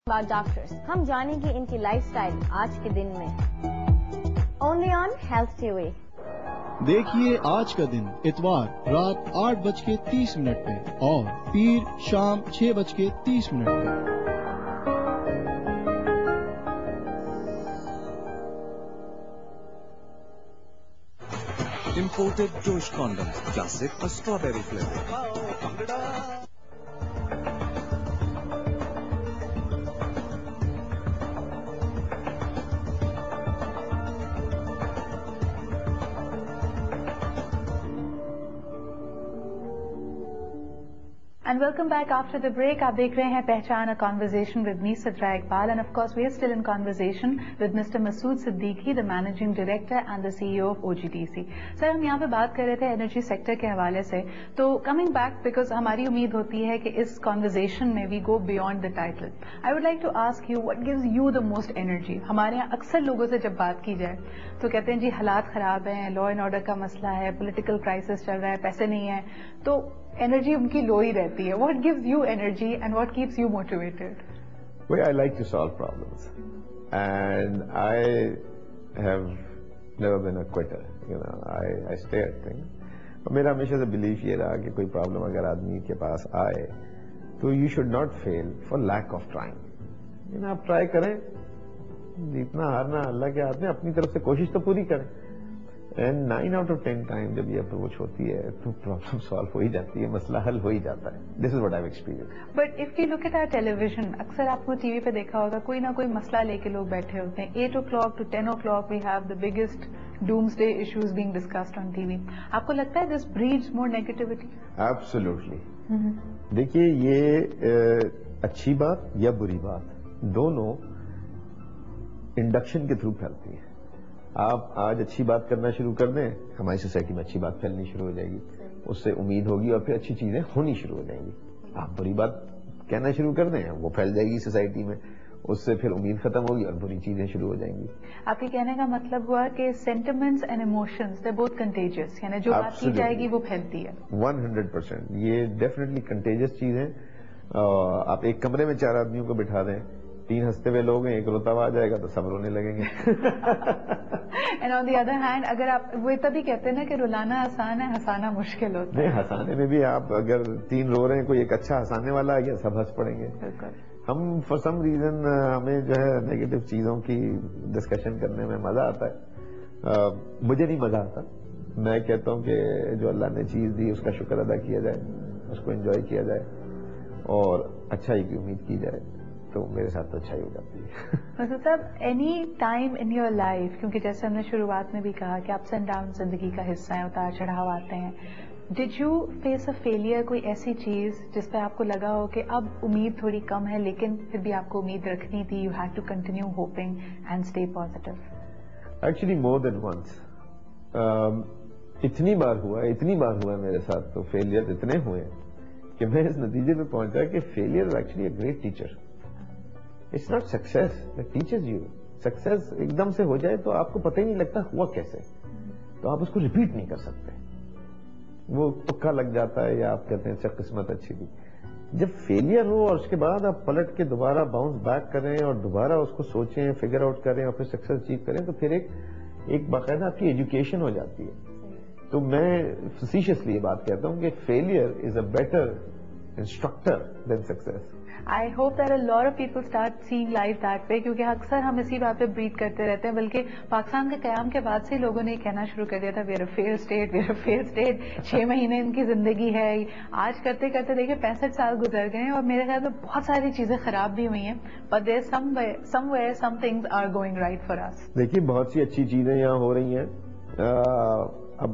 about doctors. ہم جانیں گے ان کی لائف سٹائل آج کے دن میں. Only on Health TV. دیکھیے آج کا دن اتوار رات 8:30 پہ اور پیر شام 6:30 پہ. Imported Josh condoms, classic or strawberry flavor. And welcome back after the break. آپ دیکھ رہے ہیں پہچان, a conversation with me, Sidra Iqbal, and of course we are still in conversation with Mr. Masood Siddiqui, the Managing Director and the CEO of OGDC. Sir, ہم یہاں پہ بات کر رہے تھے انرجی سیکٹر کے حوالے سے. تو coming back, because ہماری امید ہوتی ہے کہ اس conversation میں we go beyond the title. I would like to ask you, what gives you the most energy? ہمارے یہاں اکثر لوگوں سے جب بات کی جائے تو کہتے ہیں جی حالات خراب ہیں, لا اینڈ آرڈر کا مسئلہ ہے, پولیٹیکل کرائسس چل رہا ہے, پیسے نہیں ہیں, تو energy ان کی لو ہی رہتی ہے. What gives you energy and what keeps you motivated? Well, I like to solve problems and I have never been a quitter. You know, I stay at things. اور میرا ہمیشہ سے بلیف یہ رہا کہ کوئی پرابلم اگر آدمی کے پاس آئے تو you should not fail for lack of trying. You know, آپ ٹرائی کریں, جیتنا ہارنا اللہ کے ہاتھ میں, اپنی طرف سے کوشش تو پوری کریں. اینڈ 9 out of 10 ٹائم جب یہ اپروچ ہوتی ہے تو پرابلم سالو ہو ہی جاتی ہے, مسئلہ حل ہو ہی جاتا ہے. This is what I have experience. But if you look at our television, اکثر آپ کو ٹی وی پہ دیکھا ہوگا کوئی نہ کوئی مسئلہ لے کے لوگ بیٹھے ہوتے ہیں. 8 o'clock to 10 o'clock we have the biggest doomsday issues being discussed on TV. آپ کو لگتا ہے this breeds more negativity? Absolutely. دیکھیے یہ اچھی بات یا بری بات دونوں انڈکشن کے تھرو پھیلتی ہے. آپ آج اچھی بات کرنا شروع کر دیں, ہماری سوسائٹی میں اچھی بات پھیلنی شروع ہو جائے گی, اس سے امید ہوگی اور پھر اچھی چیزیں ہونی شروع ہو جائیں گی. آپ بری بات کہنا شروع کر دیں, وہ پھیل جائے گی سوسائٹی میں, اس سے پھر امید ختم ہوگی اور بری چیزیں شروع ہو جائیں گی. آپ کے کہنے کا مطلب ہوا کہ sentiments and emotions they both contagious, یعنی جو بات کی جائے گی وہ پھیلتی ہے. 100%. یہ ڈیفینیٹلی کنٹیجس چیز ہے. آپ ایک کمرے میں 4 آدمیوں کو بٹھا دیں, 3 ہنستے ہوئے لوگ ہیں, ایک روتا ہوا آ جائے گا تو سب رونے لگیں گے. And on the other hand, اگر آپ وہ تبھی کہتے ہیں نا کہ رلانا آسان ہے, ہنسانا مشکل ہوتا ہے. نہیں, ہنسانے میں بھی آپ اگر 3 رو رہے ہیں, کوئی ایک اچھا ہنسانے والا آ گیا, سب ہنس پڑیں گے. ہم فار سم ریزن ہمیں جو ہے نیگیٹو چیزوں کی ڈسکشن کرنے میں مزہ آتا ہے. مجھے نہیں مزہ آتا. میں کہتا ہوں کہ جو اللہ نے چیز دی اس کا شکر ادا کیا جائے, اس کو انجوائے کیا جائے اور اچھائی کی امید کی جائے, تو میرے ساتھ تو اچھا ہی ہو جاتی ہے. مسعود صاحب, any time in your life, کیونکہ جیسے ہم نے شروعات میں بھی کہا کہ اپس اینڈ ڈاؤن زندگی کا حصہ ہیں, اتار چڑھاؤ آتے ہیں, did you face a failure, کوئی ایسی چیز جس پہ آپ کو لگا ہو کہ اب امید تھوڑی کم ہے لیکن پھر بھی آپ کو امید رکھنی تھی, you had to continue hoping and stay positive? Actually more than once. اتنی بار ہوا میرے ساتھ, تو فیلئر اتنے ہوئے کہ میں اس نتیجے میں پہنچا کہ failure is actually a great teacher. It's not success that teaches you. Success ایک دم سے ہو جائے تو آپ کو پتہ ہی نہیں لگتا ہوا کیسے, تو آپ اس کو ریپیٹ نہیں کر سکتے, وہ تکا لگ جاتا ہے یا آپ کہتے ہیں اچھا قسمت اچھی تھی. جب فیلئر ہو اور اس کے بعد آپ پلٹ کے دوبارہ باؤنس بیک کریں اور دوبارہ اس کو سوچیں, فگر آؤٹ کریں اور پھر سکسیس اچیو کریں, تو پھر ایک باقاعدہ آپ کی ایجوکیشن ہو جاتی ہے. تو میں فیسیشیسلی یہ بات کہتا ہوں کہ failure is a better instructor than success. I hope that a lot of people start seeing life that way, کیونکہ اکثر ہم اسی بات پہ بریٹ کرتے رہتے ہیں. بلکہ پاکستان کے قیام کے بعد سے لوگوں نے یہ کہنا شروع کر دیا تھا, we are a fail state, we are a fail state. 6 مہینے ان کی زندگی ہے, آج کرتے کرتے دیکھیں 65 سال گزر گئے ہیں, اور میرے خیال میں بہت ساری چیزیں خراب بھی ہوئی ہیں, but there somewhere some things are going right for us. دیکھیے بہت سی اچھی چیزیں یہاں ہو رہی ہیں. اب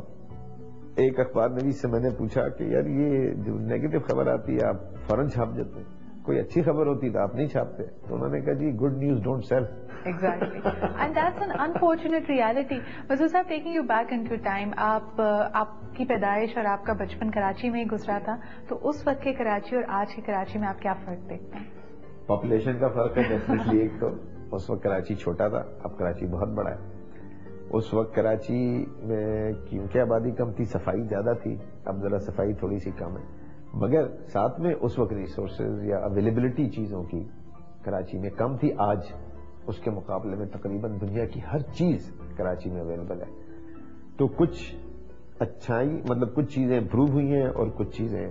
ایک اخبار نویس سے میں نے پوچھا کہ یار یہ جو نیگیٹو خبر آتی ہے آپ فوراً چھاپ دیتے ہیں, کوئی اچھی خبر ہوتی تو آپ نہیں چھاپتے. تو انہوں نے کہا جی good news don't sell. Exactly. And that's an unfortunate reality. Masood صاحب, taking you back into time, آپ کی پیدائش اور آپ کا بچپن کراچی میں ہی گزرا تھا, تو اس وقت کے کراچی اور آج کے کراچی میں آپ کیا فرق دیکھتے ہیں؟ پاپولیشن کا فرق ہے ڈیفینیٹلی. ایک تو اس وقت کراچی چھوٹا تھا, اب کراچی بہت بڑا ہے. اس وقت کراچی میں کیونکہ آبادی کم تھی, صفائی زیادہ تھی, اب ذرا صفائی تھوڑی سی کم ہے, مگر ساتھ میں اس وقت ریسورسز یا اویلیبلٹی چیزوں کی کراچی میں کم تھی، آج اس کے مقابلے میں تقریباً دنیا کی ہر چیز کراچی میں اویلیبل ہے. تو کچھ اچھائی مطلب کچھ چیزیں امپروو ہوئی ہیں اور کچھ چیزیں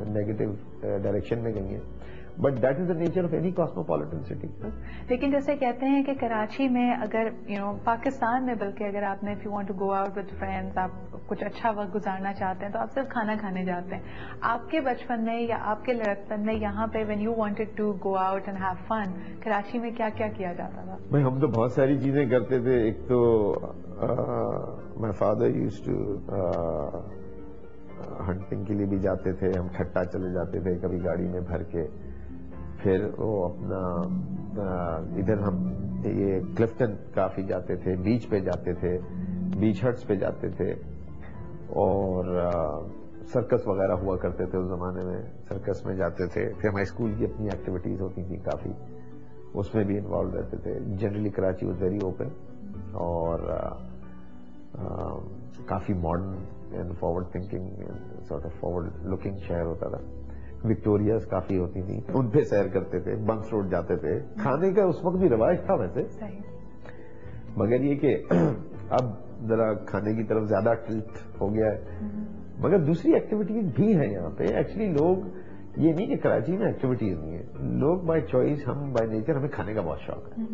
نیگیٹو ڈائریکشن میں گئی ہیں. But that is the nature of any cosmopolitan city. لیکن جیسے کہتے ہیں کہ کراچی میں اگر پاکستان میں بلکہ اگر آپ نے if you want to go out with friends, آپ کچھ اچھا وقت گزارنا چاہتے ہیں تو آپ صرف کھانا کھانے جاتے ہیں. آپ کے بچپن میں یا آپ کے لڑکپن میں یہاں پہ when you wanted to go out and have fun, Karachi میں کیا کیا کیا جاتا تھا؟ بھائی ہم تو بہت ساری چیزیں کرتے تھے. ایک تو my father use to hunting کے لیے بھی جاتے تھے. ہم ٹھٹا چلے جاتے تھے کبھی گاڑی میں بھر کے. پھر وہ اپنا ادھر ہم یہ کلفٹن کافی جاتے تھے، بیچ پہ جاتے تھے، بیچ ہٹس پہ جاتے تھے. اور سرکس وغیرہ ہوا کرتے تھے اس زمانے میں، سرکس میں جاتے تھے. پھر ہمارے اسکول کی اپنی ایکٹیویٹیز ہوتی تھیں کافی، اس میں بھی انوالو رہتے تھے. Generally Karachi was very open اور کافی modern and forward thinking sort of forward looking شہر ہوتا تھا. وکٹوریاز کافی ہوتی تھیں، ان پہ سیر کرتے تھے. بنکس روڈ جاتے تھے. کھانے کا اس وقت بھی رواج تھا ویسے، مگر یہ کہ اب ذرا کھانے کی طرف زیادہ ٹلٹ ہو گیا ہے. مگر دوسری ایکٹیویٹیز بھی ہیں یہاں پہ. ایکچولی لوگ یہ نہیں کہ کراچی میں ایکٹیویٹیز نہیں ہے، لوگ بائی چوائس، ہم بائی نیچر ہمیں کھانے کا بہت شوق ہے.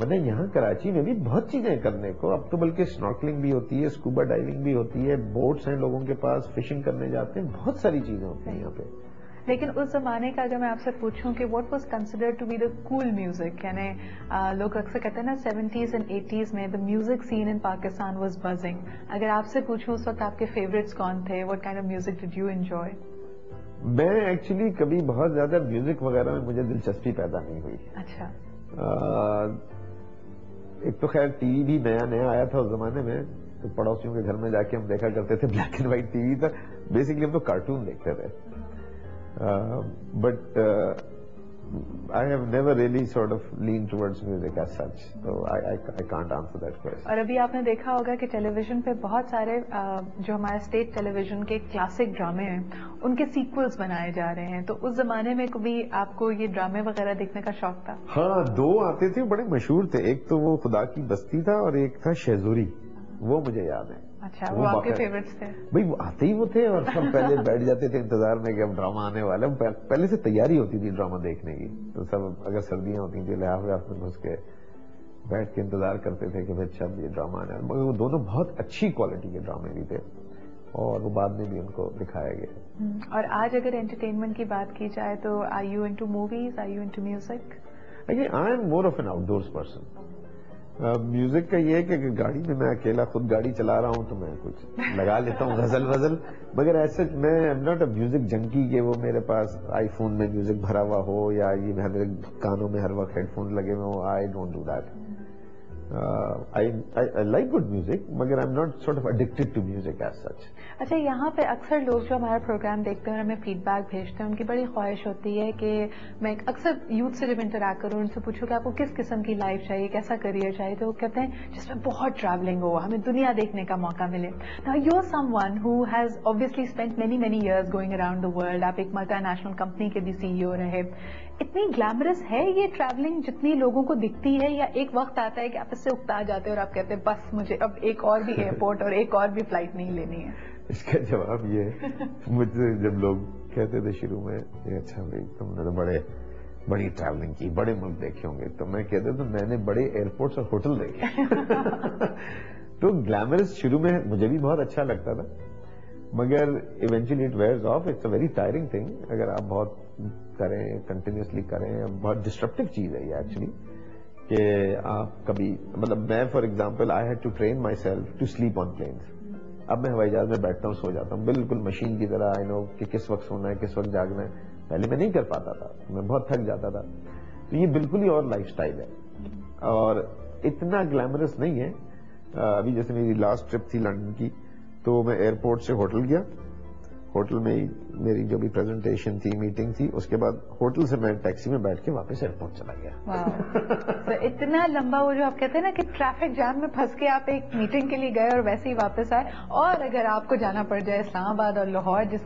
مطلب یہاں کراچی میں بھی بہت چیزیں کرنے کو. اب تو بلکہ اسنارکلنگ بھی ہوتی ہے، اسکوبا ڈائیونگ بھی ہوتی ہے، بوٹس ہیں لوگوں کے پاس، فشنگ کرنے جاتے ہیں، بہت ساری چیزیں ہوتی ہیں یہاں پہ. لیکن اس زمانے کا اگر میں آپ سے پوچھوں کہ what was considered to be the cool music, یعنی لوگ اکثر کہتے ہیں نا 70s اینڈ 80s میں the music scene in Pakistan was buzzing. اگر آپ سے پوچھوں اس وقت آپ کے فیوریٹس کون تھے؟ What kind of music did you enjoy? میں ایکچولی کبھی بہت زیادہ میوزک وغیرہ میں مجھے دلچسپی پیدا نہیں ہوئی. اچھا. ایک تو خیر ٹی وی بھی نیا نیا آیا تھا اس زمانے میں، تو پڑوسیوں کے گھر میں جا کے ہم دیکھا کرتے تھے black and white T V تھا. بیسکلی ہم تو کارٹون دیکھتے تھے. But I have never really sort of leaned towards music as such, so I can't answer that question. اور ابھی آپ نے دیکھا ہوگا کہ ٹیلی ویژن پہ بہت سارے جو ہمارے اسٹیٹ ٹیلی ویژن کے کلاسک ڈرامے ہیں ان کے سیکولز بنائے جا رہے ہیں. تو اس زمانے میں کبھی آپ کو یہ ڈرامے وغیرہ دیکھنے کا شوق تھا؟ ہاں، دو آتے تھے بڑے مشہور تھے. ایک تو وہ خدا کی بستی تھا اور ایک تھا شہزوری. وہ مجھے یاد ہے. اچھا، وہ آپ کے فیوریٹس تھے؟ بھائی وہ آتے ہی وہ تھے اور سب پہلے بیٹھ جاتے تھے انتظار میں کہ اب ڈرامہ آنے والا ہے. پہلے سے تیاری ہوتی تھی ڈرامہ دیکھنے کی. تو سب اگر سردیاں ہوتی تھیں لحاظ میں گھس کے بیٹھ کے انتظار کرتے تھے کہ اچھا یہ ڈرامہ آنے والا. مگر وہ دونوں بہت اچھی کوالٹی کے ڈرامے بھی تھے اور وہ بعد میں بھی ان کو دکھایا گیا. اور آج اگر انٹرٹینمنٹ کی بات کی جائے تو are you into movies, are you into music? I am more of an outdoors person. Music کا یہ ہے کہ گاڑی میں اکیلا خود گاڑی چلا رہا ہوں تو میں کچھ لگا لیتا ہوں غزل، مگر ایسے میں ایم ناٹ اے میوزک جنکی کہ وہ میرے پاس آئی فون میں میوزک بھرا ہوا ہو یا یہ میرے کانوں میں ہر وقت ہیڈ فون لگے ہوئے ہوں. I don't do that. I like good music, مگر I'm not sort of addicted to music as such. اچھا، یہاں پہ اکثر لوگ جو ہمارا پروگرام دیکھتے ہیں اور ہمیں فیڈ بیک بھیجتے ہیں ان کی بڑی خواہش ہوتی ہے کہ میں اکثر یوتھ سے جب انٹریکٹ کروں ان سے پوچھوں کہ آپ کو کس قسم کی لائف چاہیے، کیسا کریئر چاہیے، تو وہ کہتے ہیں جس میں بہت ٹریولنگ ہو، ہمیں دنیا دیکھنے کا موقع ملے. Now you're someone who has obviously spent many years going around the world. آپ ایک ملٹی نیشنل کمپنی کے بھی CEO رہے. اتنی گلیمرس ہے یہ ٹریولنگ جتنی لوگوں کو دکھتی ہے، یا ایک وقت آتا ہے کہ آپ اس سے اکتا جاتے ہیں اور آپ کہتے ہیں بس مجھے اب ایک اور بھی ایئرپورٹ اور ایک اور بھی فلائٹ نہیں لینی ہے؟ اس کا جواب یہ ہے، مجھ سے جب لوگ کہتے تھے شروع میں کہ اچھا بھائی تم نے تو بڑی ٹریولنگ کی، بڑے ملک دیکھے ہوں گے، تو میں کہتا تو میں نے بڑے ایئرپورٹس اور ہوٹل دیکھے. تو گلیمرس شروع میں مجھے بھی بہت اچھا لگتا تھا، مگر eventually it wears off. It's a very tiring thing اگر آپ بہت کریں، کنٹینیوسلی کریں. بہت ڈسٹرپٹیو چیز ہے یہ ایکچولی کہ آپ کبھی مطلب میں for example I had to train myself to sleep on planes. اب میں ہوائی جہاز میں بیٹھتا ہوں، سو جاتا ہوں بالکل مشین کی طرح. آئی نو کہ کس وقت سونا ہے، کس وقت جاگنا ہے. پہلے میں نہیں کر پاتا تھا، میں بہت تھک جاتا تھا. تو یہ بالکل ہی اور لائف سٹائل ہے اور اتنا گلیمرس نہیں ہے. ابھی جیسے میری لاسٹ ٹرپ تھی لنڈن کی، تو میں ایئرپورٹ سے ہوٹل گیا. ہوٹل میں میری جو بھی پریزنٹیشن تھی، میٹنگ تھی، اس کے بعد ہوٹل سے میں ٹیکسی میں بیٹھ کے واپس ایئرپورٹ چلا گیا. اتنا لمبا وہ جو آپ کہتے ہیں نا کہ ٹریفک جام میں پھنس کے آپ ایک میٹنگ کے لیے گئے اور ویسے ہی واپس آئے. اور اگر آپ کو جانا پڑ جائے اسلام آباد اور لاہور جس